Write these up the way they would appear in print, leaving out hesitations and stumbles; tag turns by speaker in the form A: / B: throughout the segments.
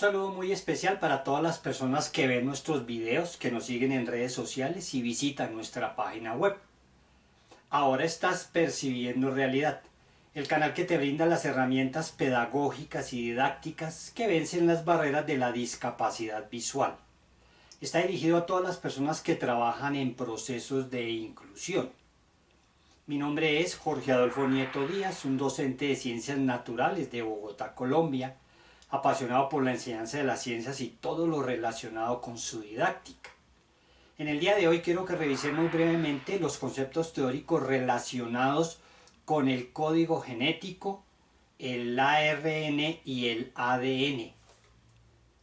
A: saludo muy especial para todas las personas que ven nuestros videos, que nos siguen en redes sociales y visitan nuestra página web. Ahora estás percibiendo realidad, el canal que te brinda las herramientas pedagógicas y didácticas que vencen las barreras de la discapacidad visual. Está dirigido a todas las personas que trabajan en procesos de inclusión. Mi nombre es Jorge Adolfo Nieto Díaz, un docente de Ciencias Naturales de Bogotá, Colombia, apasionado por la enseñanza de las ciencias y todo lo relacionado con su didáctica. En el día de hoy quiero que revisemos brevemente los conceptos teóricos relacionados con el código genético, el ARN y el ADN.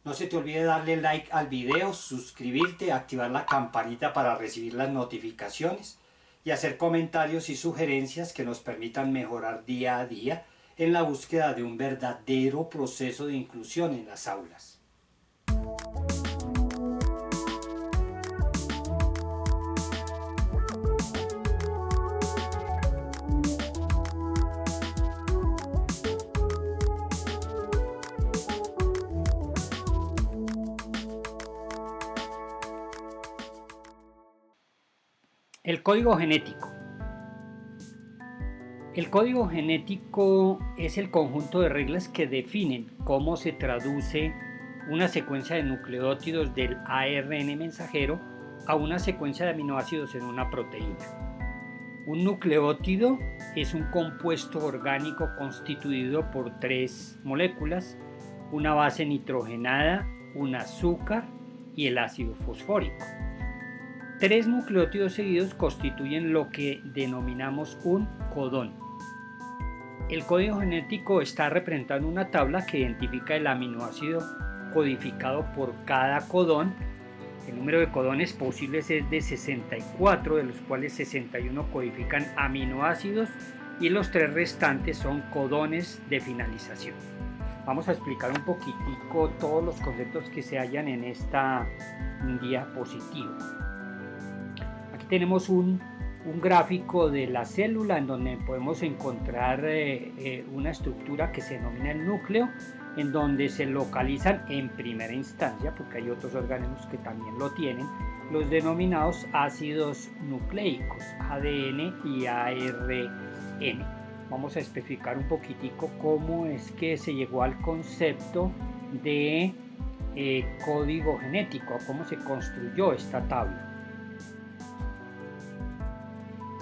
A: No se te olvide darle like al video, suscribirte, activar la campanita para recibir las notificaciones y hacer comentarios y sugerencias que nos permitan mejorar día a día en la búsqueda de un verdadero proceso de inclusión en las aulas. El código genético. El código genético es el conjunto de reglas que definen cómo se traduce una secuencia de nucleótidos del ARN mensajero a una secuencia de aminoácidos en una proteína. Un nucleótido es un compuesto orgánico constituido por tres moléculas, una base nitrogenada, un azúcar y el ácido fosfórico. Tres nucleótidos seguidos constituyen lo que denominamos un codón. El código genético está representado en una tabla que identifica el aminoácido codificado por cada codón. El número de codones posibles es de 64, de los cuales 61 codifican aminoácidos y los tres restantes son codones de finalización. Vamos a explicar un poquitico todos los conceptos que se hallan en esta diapositiva. Tenemos un gráfico de la célula en donde podemos encontrar una estructura que se denomina el núcleo, en donde se localizan en primera instancia, porque hay otros organismos que también lo tienen, los denominados ácidos nucleicos, ADN y ARN. Vamos a especificar un poquitico cómo es que se llegó al concepto de código genético, cómo se construyó esta tabla.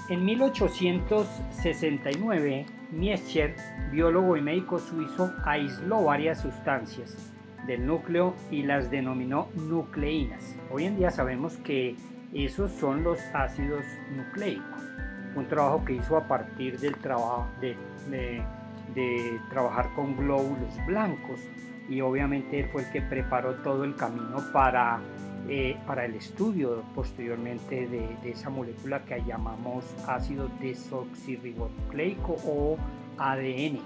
A: En 1869, Miescher, biólogo y médico suizo, aisló varias sustancias del núcleo y las denominó nucleínas. Hoy en día sabemos que esos son los ácidos nucleicos. Un trabajo que hizo a partir del trabajo de trabajar con glóbulos blancos, y obviamente él fue el que preparó todo el camino para el estudio posteriormente de esa molécula que llamamos ácido desoxirribonucleico o ADN.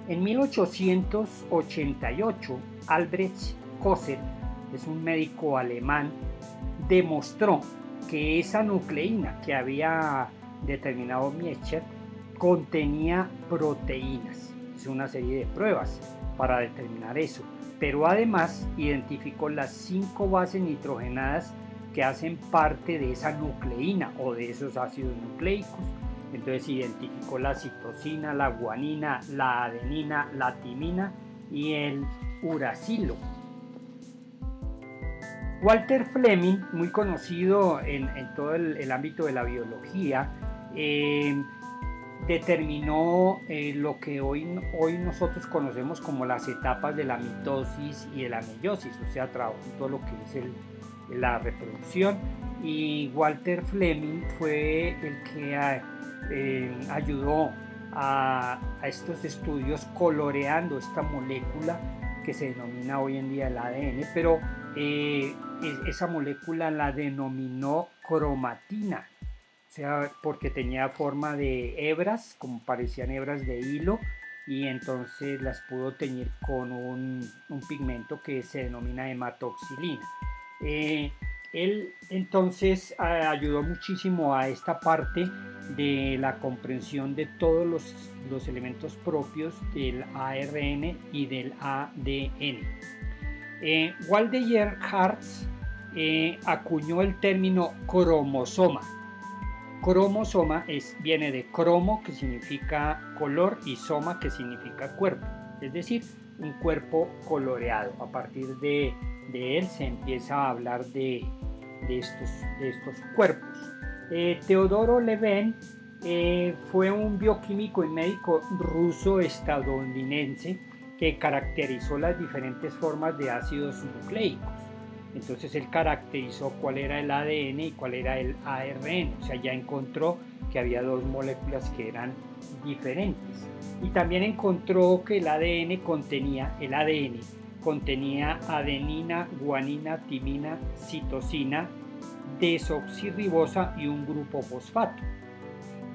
A: En 1888, Albrecht Kossel, es un médico alemán, demostró que esa nucleína que había determinado Miescher contenía proteínas. Hizo una serie de pruebas para determinar eso, pero además identificó las 5 bases nitrogenadas que hacen parte de esa nucleína o de esos ácidos nucleicos. Entonces identificó la citosina, la guanina, la adenina, la timina y el uracilo. Walter Fleming, muy conocido en todo el ámbito de la biología, determinó lo que hoy nosotros conocemos como las etapas de la mitosis y de la meiosis, o sea, trabajó en todo lo que es la reproducción, y Walter Fleming fue el que ayudó a estos estudios coloreando esta molécula que se denomina hoy en día el ADN, pero esa molécula la denominó cromatina. O sea, porque tenía forma de hebras, como parecían hebras de hilo, y entonces las pudo teñir con un pigmento que se denomina hematoxilina. Él entonces ayudó muchísimo a esta parte
B: de la comprensión de todos los elementos propios del ARN y del ADN. Waldeyer Hartz acuñó el término cromosoma. Cromosoma viene de cromo, que significa color, y soma, que significa cuerpo, es decir, un cuerpo coloreado. A partir de él se empieza a hablar de estos cuerpos. Teodoro Levin fue un bioquímico y médico ruso-estadounidense que caracterizó las diferentes formas de ácidos nucleicos. Entonces él caracterizó cuál era el ADN y cuál era el ARN, o sea, ya encontró que había dos moléculas que eran diferentes. Y también encontró que el ADN contenía adenina, guanina, timina, citosina, desoxirribosa y un grupo fosfato.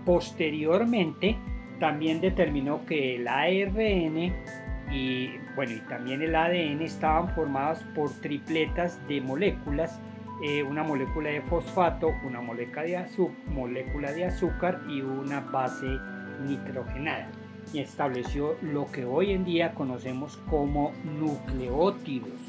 B: Posteriormente también determinó que el ARN y también el ADN estaban formadas por tripletas de moléculas, una molécula de fosfato, una molécula de azúcar y una base nitrogenada, y estableció lo que hoy en día conocemos como nucleótidos.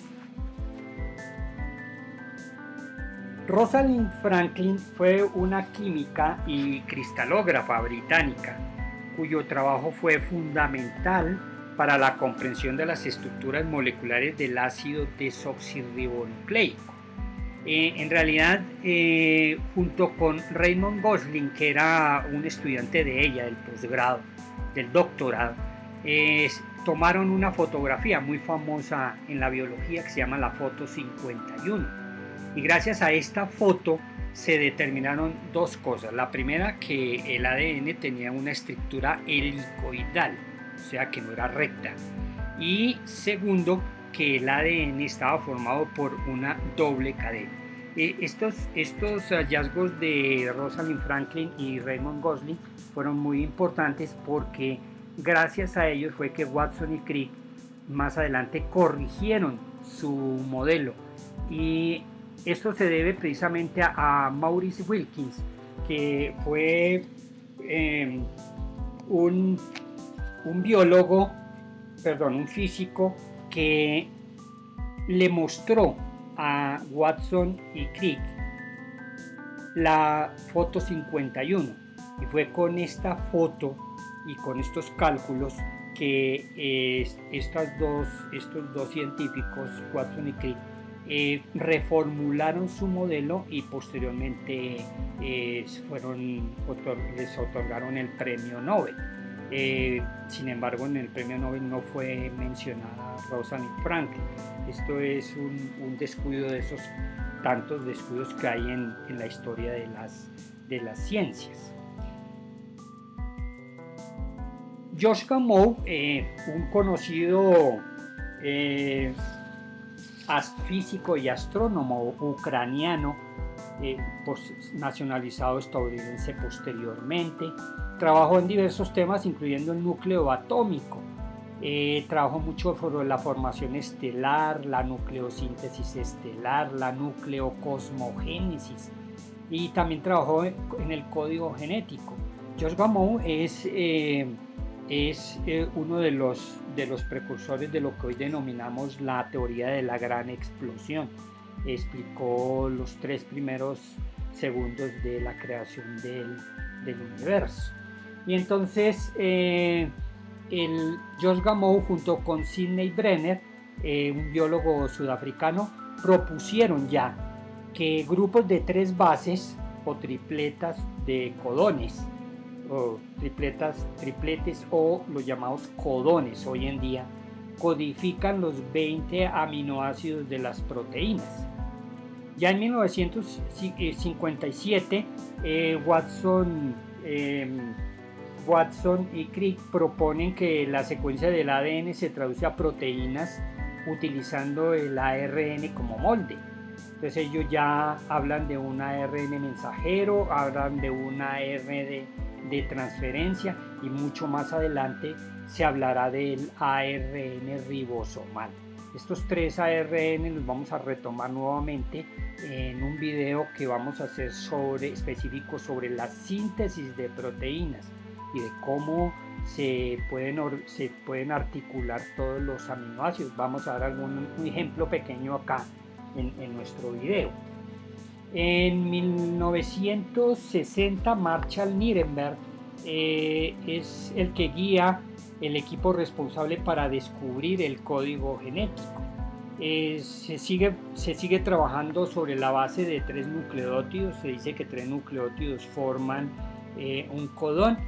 B: Rosalind Franklin fue una química y cristalógrafa británica, cuyo trabajo fue fundamental para la comprensión de las estructuras moleculares del ácido desoxirribonucleico. En realidad, junto con Raymond Gosling, que era un estudiante de ella, del posgrado, del doctorado, tomaron una fotografía muy famosa en la biología que se llama la foto 51. Y gracias a esta foto se determinaron dos cosas. La primera, que el ADN tenía una estructura helicoidal, o sea que no era recta. Y segundo, que el ADN estaba formado por una doble cadena. Estos hallazgos de Rosalind Franklin y Raymond Gosling fueron muy importantes porque gracias a ellos fue que Watson y Crick más adelante corrigieron su modelo. Y esto se debe precisamente a Maurice Wilkins, que fue un físico que le mostró a Watson y Crick la foto 51, y fue con esta foto y con estos cálculos que estos dos científicos, Watson y Crick, reformularon su modelo y posteriormente les otorgaron el premio Nobel. Sin embargo, en el premio Nobel no fue mencionada Rosalind Franklin. Esto es un descuido de esos tantos descuidos que hay en la historia de las ciencias. George Gamow, un conocido físico y astrónomo ucraniano, nacionalizado estadounidense posteriormente, trabajó en diversos temas, incluyendo el núcleo atómico. Trabajó mucho sobre la formación estelar, la nucleosíntesis estelar, la nucleocosmogénesis, y también trabajó en el código genético. George Gamow es uno de los precursores de lo que hoy denominamos la teoría de la gran explosión. Explicó los 3 primeros segundos de la creación del universo. Y entonces George Gamow junto con Sidney Brenner, un biólogo sudafricano, propusieron ya que grupos de 3 bases o tripletas de codones, o tripletes o los llamados codones hoy en día, codifican los 20 aminoácidos de las proteínas. Ya en 1957 Watson y Crick proponen que la secuencia del ADN se traduce a proteínas utilizando el ARN como molde. Entonces ellos ya hablan de un ARN mensajero, hablan de un ARN de transferencia, y mucho más adelante se hablará del ARN ribosomal. Estos 3 ARN los vamos a retomar nuevamente en un video que vamos a hacer específico sobre la síntesis de proteínas y de cómo se pueden articular todos los aminoácidos. Vamos a dar un ejemplo pequeño acá en nuestro video. En 1960 Marshall Nirenberg es el que guía el equipo responsable para descubrir el código genético. Se sigue trabajando sobre la base de 3 nucleótidos. Se dice que 3 nucleótidos forman un codón,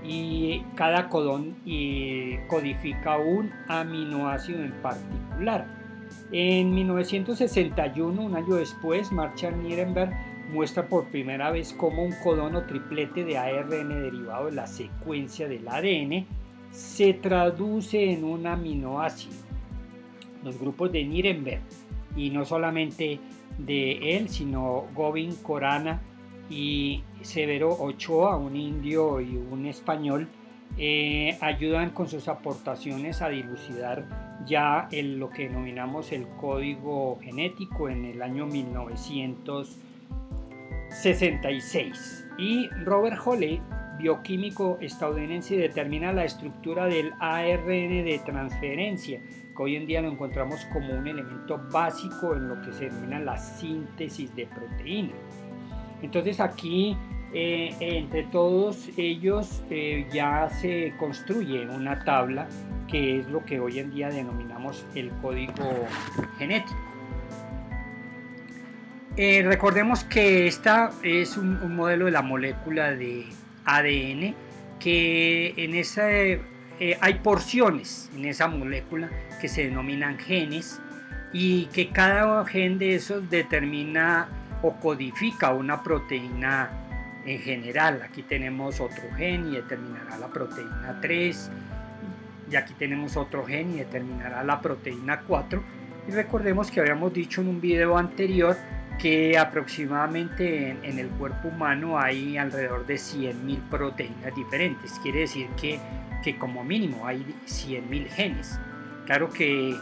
B: y cada codón codifica un aminoácido en particular. En 1961, un año después, Marshall Nirenberg muestra por primera vez cómo un codón o triplete de ARN derivado de la secuencia del ADN se traduce en un aminoácido. Los grupos de Nirenberg, y no solamente de él, sino Govind Khorana y Severo Ochoa, un indio y un español, ayudan con sus aportaciones a dilucidar ya lo que denominamos el código genético en el año 1966. Y Robert Holley, bioquímico estadounidense, determina la estructura del ARN de transferencia, que hoy en día lo encontramos como un elemento básico en lo que se denomina la síntesis de proteína. Entonces aquí entre todos ellos ya se construye una tabla que es lo que hoy en día denominamos el código genético. Recordemos que esta es un modelo de la molécula de ADN, que en esa hay porciones en esa molécula que se denominan genes, y que cada gen de esos determina o codifica una proteína en general. Aquí tenemos otro gen y determinará la proteína 3, y aquí tenemos otro gen y determinará la proteína 4. Y recordemos que habíamos dicho en un video anterior que aproximadamente en el cuerpo humano hay alrededor de 100.000 proteínas diferentes. Quiere decir que como mínimo hay 100.000 genes. Claro que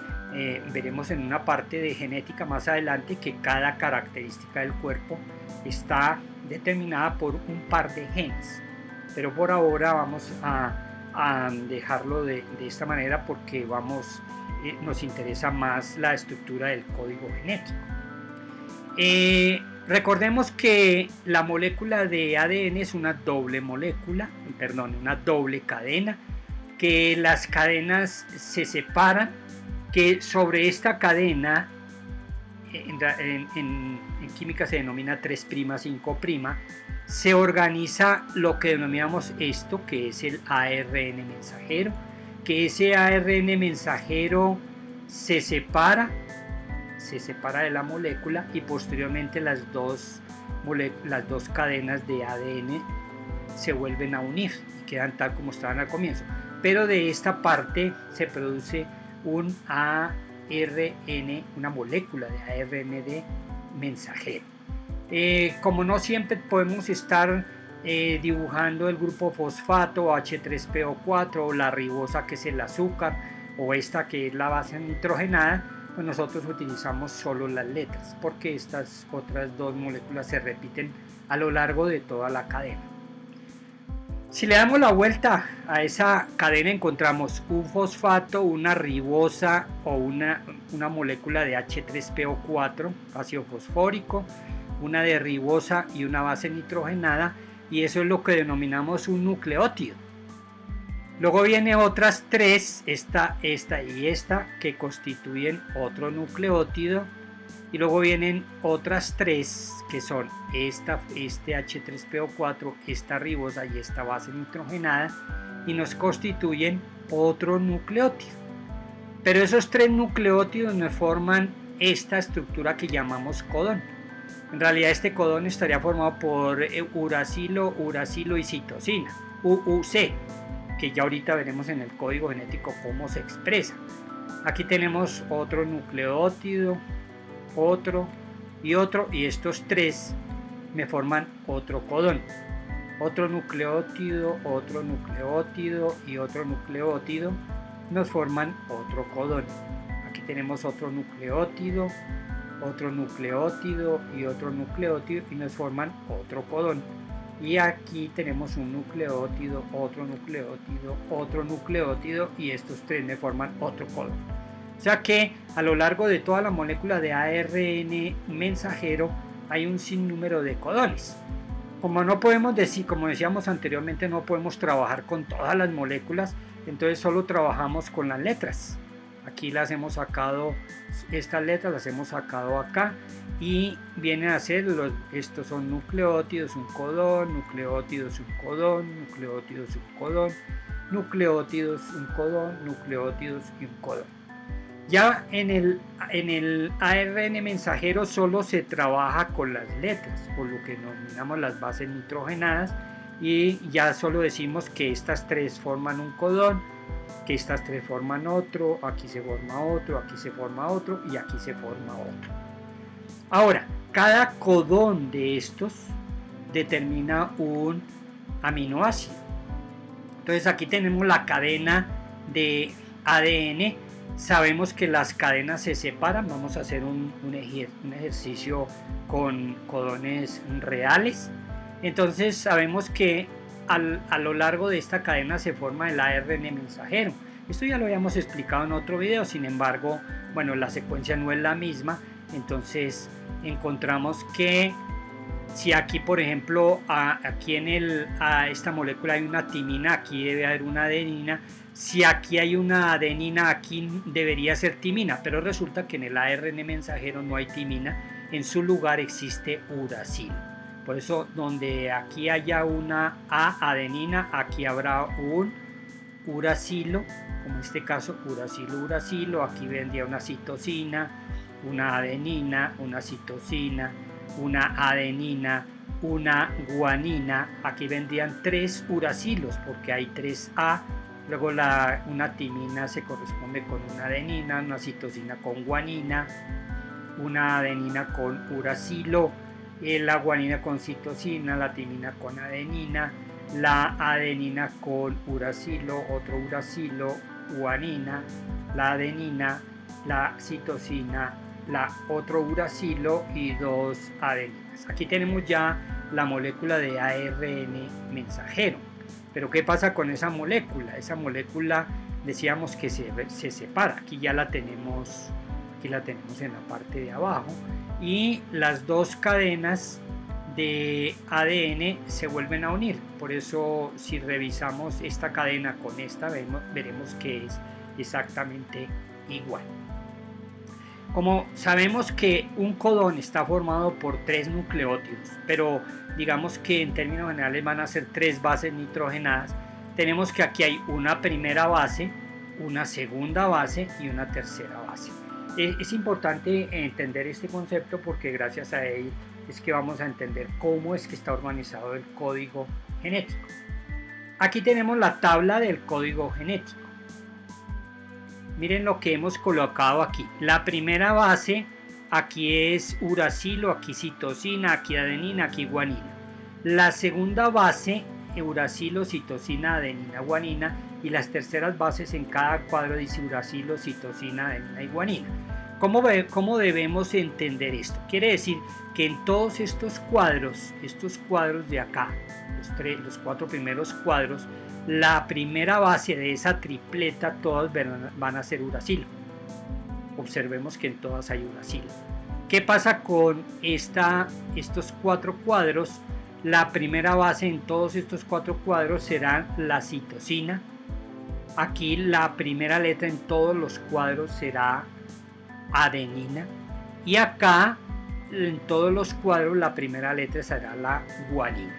B: veremos en una parte de genética más adelante que cada característica del cuerpo está determinada por un par de genes, pero por ahora vamos a dejarlo de esta manera porque nos interesa más la estructura del código genético. Recordemos que la molécula de ADN es una doble cadena, que las cadenas se separan, que sobre esta cadena en química se denomina 3', 5', se organiza lo que denominamos esto, que es el ARN mensajero, que ese ARN mensajero se separa de la molécula, y posteriormente las dos cadenas de ADN se vuelven a unir y quedan tal como estaban al comienzo. Pero de esta parte se produce un ARN, una molécula de ARN de mensajero. Como no siempre podemos estar dibujando el grupo fosfato H3PO4 o la ribosa, que es el azúcar, o esta que es la base nitrogenada, pues nosotros utilizamos solo las letras, porque estas otras dos moléculas se repiten a lo largo de toda la cadena. Si le damos la vuelta a esa cadena, encontramos un fosfato, una ribosa o una molécula de H3PO4, ácido fosfórico, una de ribosa y una base nitrogenada, y eso es lo que denominamos un nucleótido. Luego vienen otras 3, esta y esta, que constituyen otro nucleótido, y luego vienen otras 3 que son este H3PO4, esta ribosa y esta base nitrogenada, y nos constituyen otro nucleótido. Pero esos 3 nucleótidos nos forman esta estructura que llamamos codón. En realidad este codón estaría formado por uracilo y citosina, UUC, que ya ahorita veremos en el código genético cómo se expresa. Aquí tenemos otro nucleótido, otro, y estos 3 me forman otro codón. Otro nucleótido y otro nucleótido nos forman otro codón. Aquí aquí tenemos otro nucleótido y otro nucleótido y nos forman otro codón. Y aquí tenemos un nucleótido, otro nucleótido y estos tres me forman otro codón. O sea que a lo largo de toda la molécula de ARN mensajero hay un sinnúmero de codones. Como no podemos decir, como decíamos anteriormente, no podemos trabajar con todas las moléculas, entonces solo trabajamos con las letras. Aquí las hemos sacado, estas letras las hemos sacado acá y vienen a ser, estos son nucleótidos, un codón, nucleótidos, un codón, nucleótidos, un codón, nucleótidos, un codón, nucleótidos y un codón. Ya en el ARN mensajero solo se trabaja con las letras, por lo que denominamos las bases nitrogenadas, y ya solo decimos que estas tres forman un codón, que estas tres forman otro, aquí se forma otro, aquí se forma otro y aquí se forma otro. Ahora, cada codón de estos determina un aminoácido. Entonces aquí tenemos la cadena de ADN. Sabemos que las cadenas se separan. Vamos a hacer un ejercicio con codones reales. Entonces sabemos que a lo largo de esta cadena se forma el ARN mensajero. Esto ya lo habíamos explicado en otro video, sin embargo, bueno, la secuencia no es la misma. Entonces encontramos que si aquí, por ejemplo, aquí en esta molécula hay una timina, aquí debe haber una adenina. Si aquí hay una adenina, aquí debería ser timina, pero resulta que en el ARN mensajero no hay timina. En su lugar existe uracilo. Por eso, donde aquí haya una adenina, aquí habrá un uracilo, como en este caso uracilo. Aquí vendría una citosina, una adenina, una citosina, una adenina, una guanina. Aquí vendrían tres uracilos porque hay 3A. Luego una timina se corresponde con una adenina, una citosina con guanina, una adenina con uracilo, la guanina con citosina, la timina con adenina, la adenina con uracilo, otro uracilo, guanina, la adenina, la citosina, otro uracilo y 2 adeninas. Aquí tenemos ya la molécula de ARN mensajero. Pero ¿qué pasa con esa molécula? Esa molécula decíamos que se separa. Aquí ya la tenemos, en la parte de abajo. Y las dos cadenas de ADN se vuelven a unir. Por eso si revisamos esta cadena con esta, veremos que es exactamente igual. Como sabemos que un codón está formado por 3 nucleótidos, pero digamos que en términos generales van a ser 3 bases nitrogenadas, tenemos que aquí hay una primera base, una segunda base y una tercera base. Es importante entender este concepto porque gracias a él es que vamos a entender cómo es que está organizado el código genético. Aquí tenemos la tabla del código genético. Miren lo que hemos colocado aquí. La primera base, aquí es uracilo, aquí citosina, aquí adenina, aquí guanina. La segunda base, uracilo, citosina, adenina, guanina. Y las terceras bases en cada cuadro dice uracilo, citosina, adenina y guanina. ¿Cómo debemos entender esto? Quiere decir que en todos estos cuadros de acá, los 4 primeros cuadros, la primera base de esa tripleta todas van a ser uracilo. Observemos que en todas hay uracilo. ¿Qué pasa con estos 4 cuadros? La primera base en todos estos 4 cuadros será la citosina. Aquí la primera letra en todos los cuadros será adenina. Y acá en todos los cuadros la primera letra será la guanina.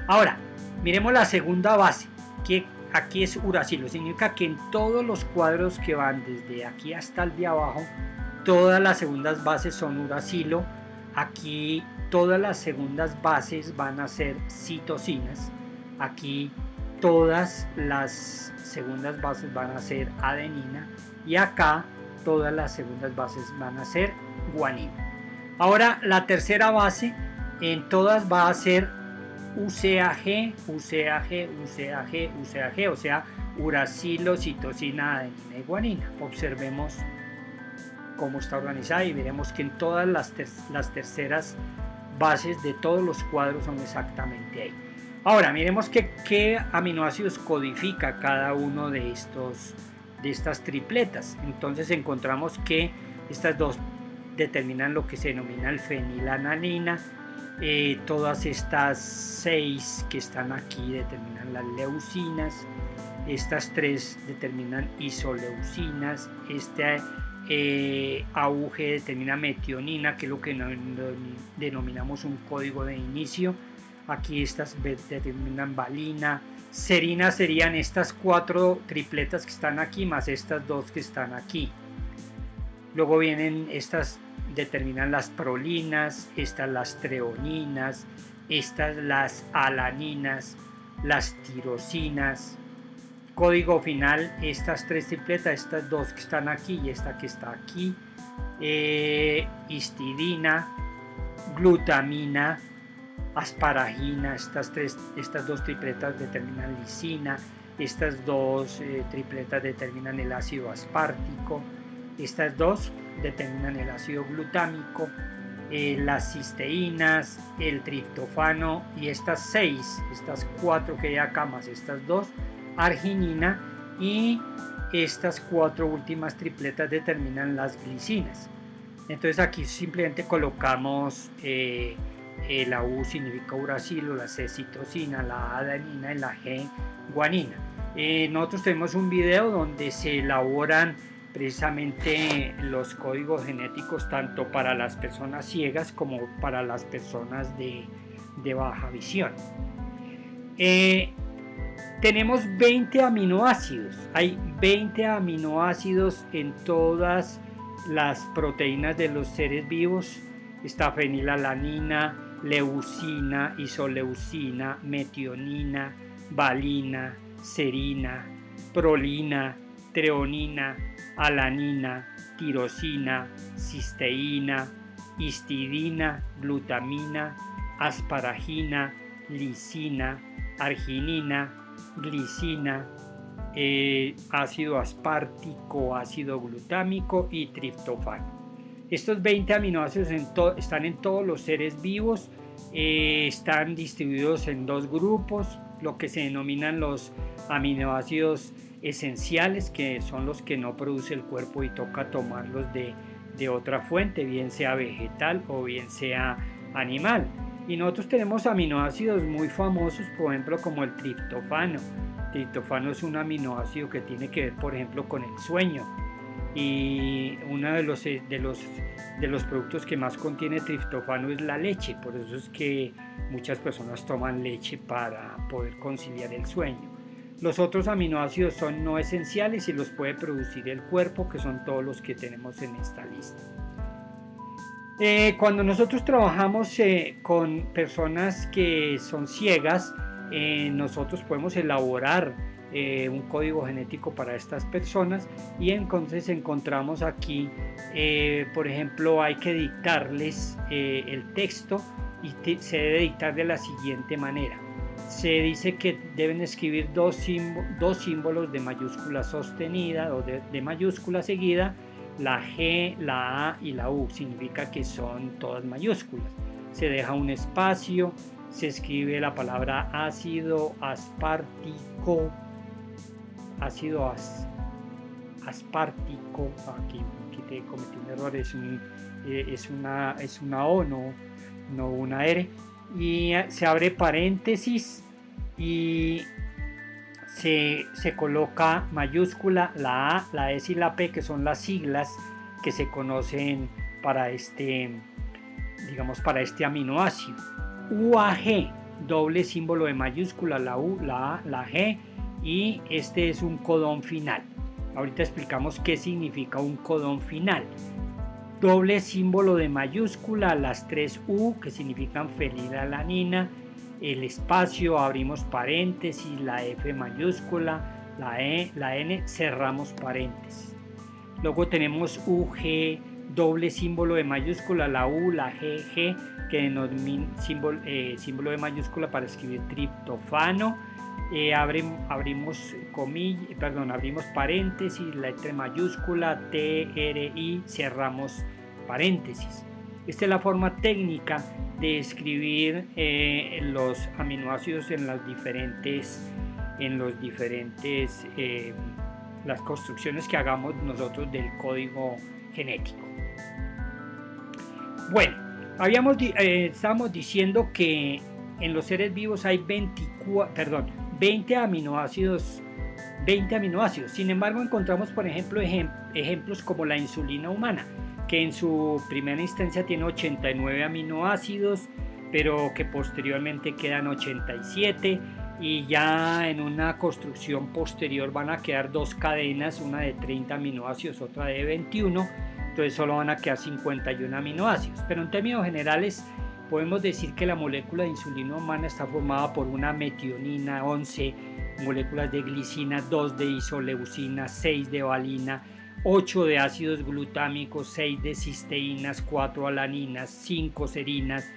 B: Ahora, miremos la segunda base, que aquí es uracilo. Significa que en todos los cuadros que van desde aquí hasta el de abajo, todas las segundas bases son uracilo. Aquí todas las segundas bases van a ser citosinas. Aquí todas las segundas bases van a ser adenina. Y acá todas las segundas bases van a ser guanina. Ahora la tercera base en todas va a ser UCAG, o sea, uracilo, citosina, adenina y guanina. Observemos cómo está organizada y veremos que en todas las terceras bases de todos los cuadros son exactamente ahí. Ahora miremos qué aminoácidos codifica cada uno de estas tripletas. Entonces encontramos que estas dos determinan lo que se denomina el fenilalanina. Todas estas 6 que están aquí determinan las leucinas. Estas 3 determinan isoleucinas. AUG determina metionina, que es lo que denominamos un código de inicio. Aquí estas determinan valina. Serina serían estas 4 tripletas que están aquí más estas 2 que están aquí. Luego vienen estas, determinan las prolinas, estas las treoninas, estas las alaninas, las tirosinas. Código final, estas 3 tripletas, estas 2 que están aquí y esta que está aquí. Histidina, glutamina, asparagina. Estas 2 tripletas determinan lisina. Estas 2 tripletas determinan el ácido aspartico. Estas 2 determinan el ácido glutámico, las cisteínas, el triptofano, y estas 6, estas 4 que hay acá más estas 2, arginina, y estas 4 últimas tripletas determinan las glicinas. Entonces aquí simplemente colocamos la U significa uracilo, la C citosina, la A adenina y la G guanina. Nosotros tenemos un video donde se elaboran precisamente los códigos genéticos tanto para las personas ciegas como para las personas de baja visión. Tenemos 20 aminoácidos. Hay 20 aminoácidos en todas las proteínas de los seres vivos. Está fenilalanina, leucina, isoleucina, metionina, valina, serina, prolina, treonina, alanina, tirosina, cisteína, histidina, glutamina, asparagina, lisina, arginina, glicina, ácido aspartico, ácido glutámico y triptofano. Estos 20 aminoácidos están en todos los seres vivos, están distribuidos en 2 grupos, lo que se denominan los aminoácidos esenciales, que son los que no produce el cuerpo y toca tomarlos de otra fuente, bien sea vegetal o bien sea animal. Y nosotros tenemos aminoácidos muy famosos, por ejemplo, como el triptofano. El triptofano es un aminoácido que tiene que ver, por ejemplo, con el sueño. Y uno de los productos que más contiene triptofano es la leche. Por eso es que muchas personas toman leche para poder conciliar el sueño. Los otros aminoácidos son no esenciales y los puede producir el cuerpo, que son todos los que tenemos en esta lista. Cuando nosotros trabajamos con personas que son ciegas, nosotros podemos elaborar un código genético para estas personas, y entonces encontramos aquí, por ejemplo, hay que dictarles el texto, y se debe dictar de la siguiente manera. Se dice que deben escribir dos símbolos de mayúscula sostenida o de mayúscula seguida. La G, la A y la U significa que son todas mayúsculas. Se deja un espacio, se escribe la palabra ácido aspartico, aspartico. Aquí cometí un error, es una O, no una R. Y se abre paréntesis y se coloca mayúscula, la A, la S y la P, que son las siglas que se conocen para este aminoácido. UAG, doble símbolo de mayúscula, la U, la A, la G, y este es un codón final. Ahorita explicamos qué significa un codón final. Doble símbolo de mayúscula, las 3 U, que significan fenilalanina, el espacio, abrimos paréntesis, la F mayúscula, la E, la N, cerramos paréntesis. Luego tenemos UG, doble símbolo de mayúscula, la U, la G, que denomina símbolo de mayúscula para escribir triptofano, abrimos paréntesis, letra mayúscula, TRI, cerramos paréntesis. Esta es la forma técnica de escribir los aminoácidos en las las construcciones que hagamos nosotros del código genético. Bueno, estábamos diciendo que en los seres vivos hay 20 aminoácidos. Sin embargo, encontramos, por ejemplo, ejemplos como la insulina humana, que en su primera instancia tiene 89 aminoácidos, pero que posteriormente quedan 87, y ya en una construcción posterior van a quedar dos cadenas, una de 30 aminoácidos, otra de 21, entonces solo van a quedar 51 aminoácidos. Pero en términos generales podemos decir que la molécula de insulina humana está formada por una metionina, 11 moléculas de glicina, 2 de isoleucina, 6 de valina, 8 de ácidos glutámicos, 6 de cisteínas, 4 alaninas, 5 serinas,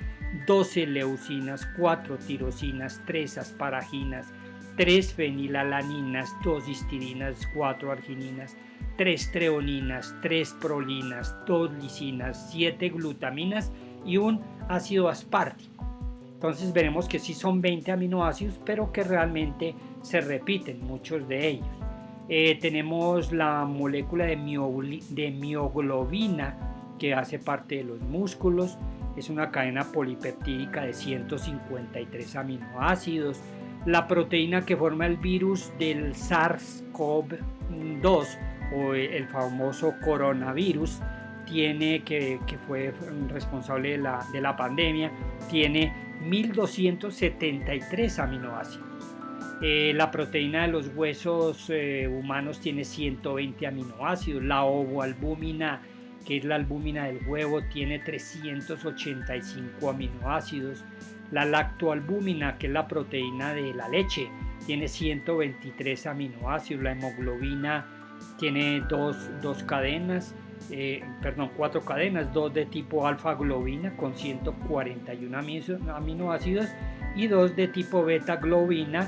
B: 12 leucinas, 4 tirosinas, 3 asparaginas, 3 fenilalaninas, 2 histirinas, 4 argininas, 3 treoninas, 3 prolinas, 2 lisinas, 7 glutaminas y un ácido aspartico. Entonces veremos que sí son 20 aminoácidos, pero que realmente se repiten muchos de ellos. Tenemos la molécula de mioglobina, que hace parte de los músculos. Es una cadena polipeptídica de 153 aminoácidos. La proteína que forma el virus del SARS-CoV-2 o el famoso coronavirus, que fue responsable de la pandemia, tiene 1273 aminoácidos. La proteína de los huesos humanos tiene 120 aminoácidos. La ovoalbúmina, que es la albúmina del huevo, tiene 385 aminoácidos. La lactoalbúmina, que es la proteína de la leche, tiene 123 aminoácidos. La hemoglobina tiene cuatro cadenas, 2 de tipo alfa globina con 141 aminoácidos y 2 de tipo beta globina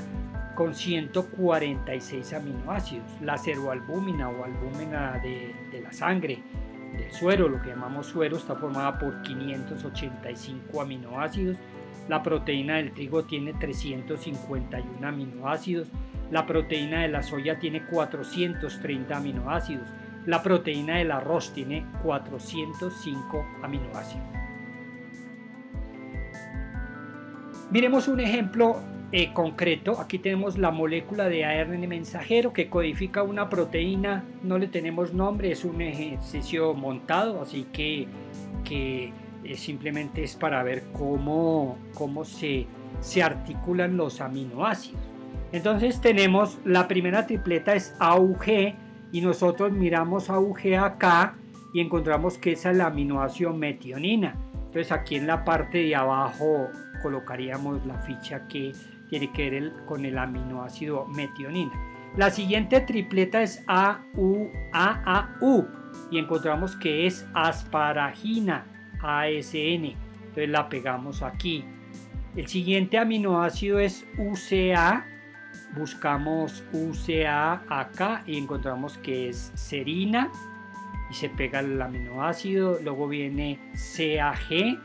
B: con 146 aminoácidos. La seroalbúmina o albúmina de la sangre, del suero, lo que llamamos suero, está formada por 585 aminoácidos. La proteína del trigo tiene 351 aminoácidos. La proteína de la soya tiene 430 aminoácidos. La proteína del arroz tiene 405 aminoácidos. Miremos un ejemplo concreto. Aquí tenemos la molécula de ARN mensajero que codifica una proteína. No le tenemos nombre, es un ejercicio montado, así que simplemente es para ver cómo se articulan los aminoácidos. Entonces tenemos la primera tripleta es AUG, y nosotros miramos AUG acá y encontramos que esa es la aminoácido metionina. Entonces aquí en la parte de abajo colocaríamos la ficha que tiene que ver con el aminoácido metionina. La siguiente tripleta es AAU y encontramos que es asparagina, ASN. Entonces la pegamos aquí. El siguiente aminoácido es UCA. Buscamos UCA acá y encontramos que es serina y se pega el aminoácido. Luego viene CAG,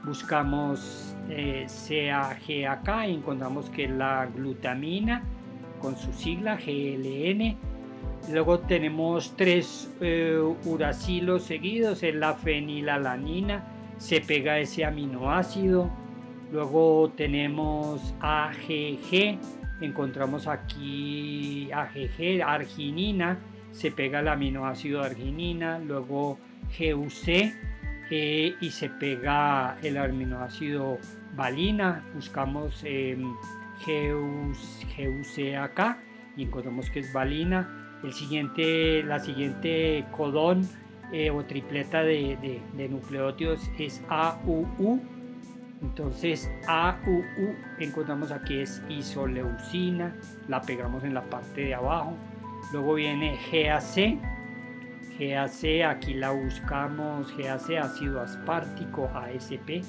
B: buscamos CAG acá y encontramos que es la glutamina con su sigla GLN. Luego tenemos 3 uracilos seguidos, es la fenilalanina, se pega ese aminoácido. Luego tenemos AGG, encontramos aquí AGG, arginina, se pega el aminoácido arginina. Luego GUC y se pega el aminoácido valina. Buscamos GUC acá y encontramos que es valina. La siguiente codón o tripleta de nucleótidos es AUU. Entonces AUU encontramos aquí es isoleucina, la pegamos en la parte de abajo. Luego viene GAC, aquí la buscamos, GAC, ácido aspartico, ASP,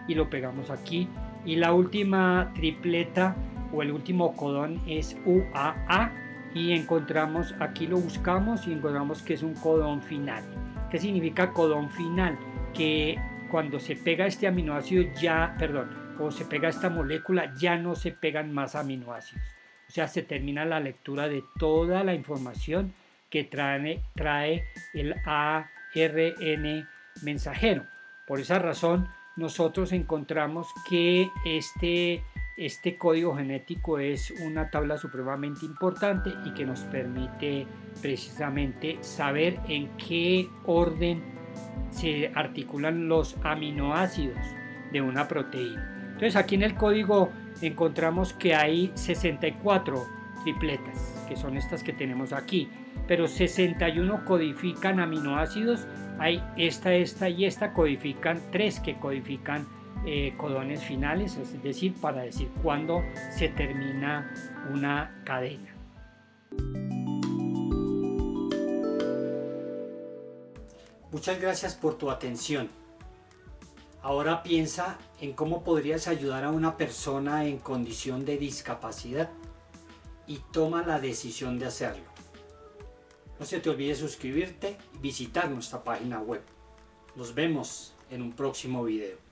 B: y lo pegamos aquí. Y la última tripleta o el último codón es UAA y encontramos, aquí lo buscamos y encontramos que es un codón final. ¿Qué significa codón final? Que cuando se pega este aminoácido o se pega esta molécula ya no se pegan más aminoácidos. O sea, se termina la lectura de toda la información que trae el ARN mensajero. Por esa razón, nosotros encontramos que este código genético es una tabla supremamente importante y que nos permite precisamente saber en qué orden se articulan los aminoácidos de una proteína. Entonces aquí en el código encontramos que hay 64 tripletas, que son estas que tenemos aquí, pero 61 codifican aminoácidos. Hay esta y esta codifican 3 que codifican codones finales, es decir, para decir cuándo se termina una cadena.
A: Muchas gracias por tu atención. Ahora piensa en cómo podrías ayudar a una persona en condición de discapacidad y toma la decisión de hacerlo. No se te olvide suscribirte y visitar nuestra página web. Nos vemos en un próximo video.